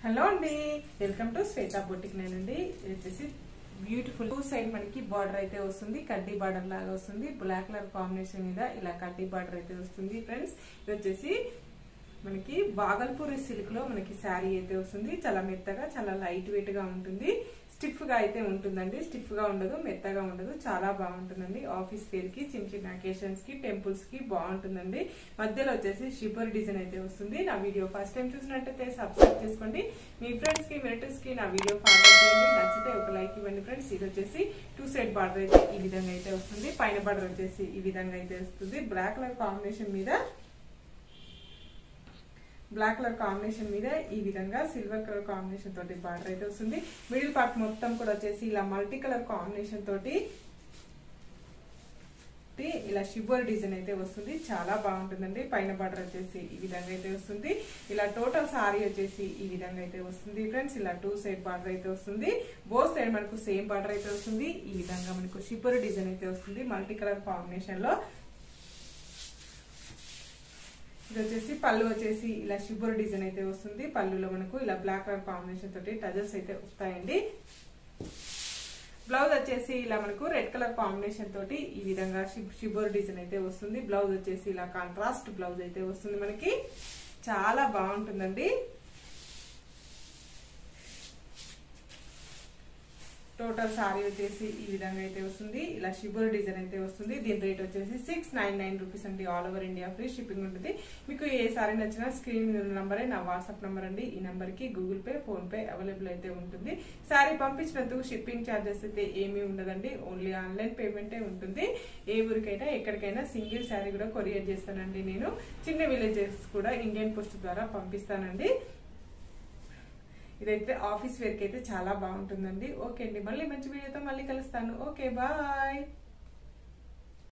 Hello అండి, welcome to Shweta boutique. నేనండి వచ్చేసి బ్యూటిఫుల్ టూ సైడ్ మనకి బార్డర్ అయితే వస్తుంది. కడ్డీ బార్డర్ లాగా వస్తుంది. బ్లాక్ కలర్ కాంబినేషన్ మీద ఇలా కడ్డీ బార్డర్ అయితే వస్తుంది. ఫ్రెండ్స్, ఇది వచ్చేసి మనకి బాగల్పూరి సిల్క్ లో మనకి శారీ అయితే వస్తుంది. చాలా మెత్తగా, చాలా లైట్ వెయిట్ గా ఉంటుంది. స్టిఫ్ గా అయితే ఉంటుందండి. స్టిఫ్ గా ఉండదు, మెత్తగా ఉండదు. చాలా బాగుంటుందండి. ఆఫీస్ వేర్ కి, చిన్న చిన్న అకేషన్స్ కి, టెంపుల్స్ కి బాగుంటుందండి. మధ్యలో వచ్చేసి షిబర్ డిజైన్ అయితే వస్తుంది. నా వీడియో ఫస్ట్ టైం చూసినట్టయితే సబ్స్క్రైబ్ చేసుకోండి. మీ ఫ్రెండ్స్ కి, రిలేటివ్స్ కి నా వీడియో ఫార్వర్డ్ చేయండి. నచ్చితే ఒక లైక్ ఇవ్వండి ఫ్రెండ్స్. ఇది వచ్చేసి టూ సైడ్ బార్డర్ అయితే ఈ విధంగా అయితే వస్తుంది. పైన బార్డర్ వచ్చేసి ఈ విధంగా అయితే వస్తుంది. బ్లాక్ కలర్ కాంబినేషన్ మీద ఈ విధంగా సిల్వర్ కలర్ కాంబినేషన్ తోటి బార్డర్ అయితే వస్తుంది. మిడిల్ పార్ట్ మొత్తం కూడా వచ్చేసి ఇలా మల్టీ కలర్ కాంబినేషన్ తోటి ఇలా షిబర్ డిజైన్ అయితే వస్తుంది. చాలా బాగుంటుందండి. పైన బార్డర్ వచ్చేసి ఈ విధంగా అయితే వస్తుంది. ఇలా టోటల్ సారీ వచ్చేసి ఈ విధంగా అయితే వస్తుంది. ఫ్రెండ్స్, ఇలా టూ సైడ్ బార్డర్ అయితే వస్తుంది. బోత్ సైడ్ మనకు సేమ్ బార్డర్ అయితే వస్తుంది. ఈ విధంగా మనకు షిబర్ డిజైన్ అయితే వస్తుంది మల్టీ కలర్ కాంబినేషన్ లో. ఇది వచ్చేసి పళ్ళు వచ్చేసి ఇలా షిబర్ డిజైన్ అయితే వస్తుంది. పళ్ళులో మనకు ఇలా బ్లాక్ కలర్ కాంబినేషన్ తోటి టజల్స్ అయితే వస్తాయండి. బ్లౌజ్ వచ్చేసి ఇలా మనకు రెడ్ కలర్ కాంబినేషన్ తోటి ఈ విధంగా షిబర్ డిజైన్ అయితే వస్తుంది. బ్లౌజ్ వచ్చేసి ఇలా కాంట్రాస్ట్ బ్లౌజ్ అయితే వస్తుంది. మనకి చాలా బాగుంటుందండి. టోటల్ సారీ వచ్చేసి ఈ విధంగా అయితే వస్తుంది. ఇలా షిబర్ డిజైన్ అయితే వస్తుంది. దీని రేట్ వచ్చేసి 699 రూపీస్ అండి. All over India free shipping ఉంటుంది. మీకు ఏ సారీ నచ్చినా స్క్రీన్ మీద నంబరే నా వాట్సాప్ నంబర్ అండి. ఈ నంబర్ కి Google pay, phone pay available అయితే ఉంటుంది. సారీ పంపించినందుకు షిప్పింగ్ ఛార్జెస్ అయితే ఏమీ ఉండదండి. ఓన్లీ ఆన్లైన్ పేమెంటే ఉంటుంది. ఏ ఊరికైనా ఎక్కడికైనా సింగిల్ సారీ కూడా కొరియర్ చేస్తానండి. నేను చిన్న విలేజెస్ కూడా ఇండియన్ పోస్ట్ ద్వారా పంపిస్తానండి. ఇదైతే ఆఫీస్ వేర్ కి అయితే చాలా బాగుంటుందండి. ఓకే అండి, మళ్ళీ మంచి వీడియోతో మళ్ళీ కలుస్తాను. Okay, bye.